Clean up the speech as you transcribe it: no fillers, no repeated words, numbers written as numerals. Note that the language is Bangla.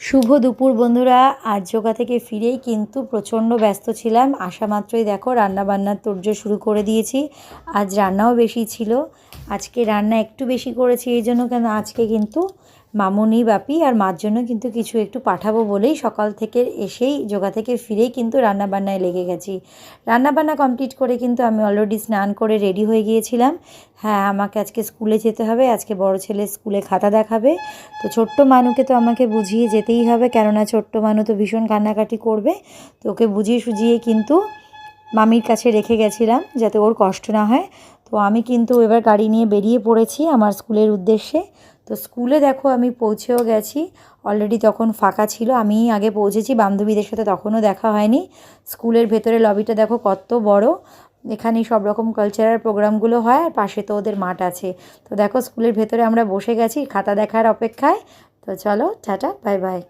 শুভ দুপুর বন্ধুরা। আজ যোগা থেকে ফিরেই কিন্তু প্রচণ্ড ব্যস্ত ছিলাম। আসা মাত্রই দেখো রান্নাবান্নার তোড়জোড় শুরু করে দিয়েছি। আজ রান্নাও বেশি ছিল। আজকে রান্না একটু বেশি করেছি এই জন্য, কেন আজকে কিন্তু মামুনি, বাপি আর মার জন্য কিন্তু কিছু একটু পাঠাবো বলেই সকাল থেকে এসেই যোগা থেকে ফিরেই কিন্তু রান্নাবান্নায় লেগে গেছি। রান্নাবান্না কমপ্লিট করে কিন্তু আমি অলরেডি স্নান করে রেডি হয়ে গিয়েছিলাম। হ্যাঁ, আমাকে আজকে স্কুলে যেতে হবে। আজকে বড় ছেলে স্কুলে খাতা দেখাবে। তো ছোট্ট মানুকে তো আমাকে বুঝিয়ে যেতেই হবে, কেননা ছোট্ট মানু তো ভীষণ কান্নাকাটি করবে। তো ওকে বুঝিয়ে সুঝিয়ে কিন্তু মামির কাছে রেখে গেছিলাম যাতে ওর কষ্ট না হয়। তো আমি কিন্তু এবার গাড়ি নিয়ে বেরিয়ে পড়েছি আমার স্কুলের উদ্দেশ্যে। তো স্কুলে দেখো আমি পৌঁছেও গেছি। অলরেডি তখন ফাঁকা ছিল, আমি আগে পৌঁছেছি। বান্ধবীদের সাথে তখনও দেখা হয়নি। স্কুলের ভেতরে লবিটা দেখো কত বড়। এখানেই সব রকম কালচারাল প্রোগ্রামগুলো হয়, আর পাশে তো ওদের মাঠ আছে। তো দেখো স্কুলের ভেতরে আমরা বসে গেছি খাতা দেখার অপেক্ষায়। তো চলো, টাটা, বাই বাই।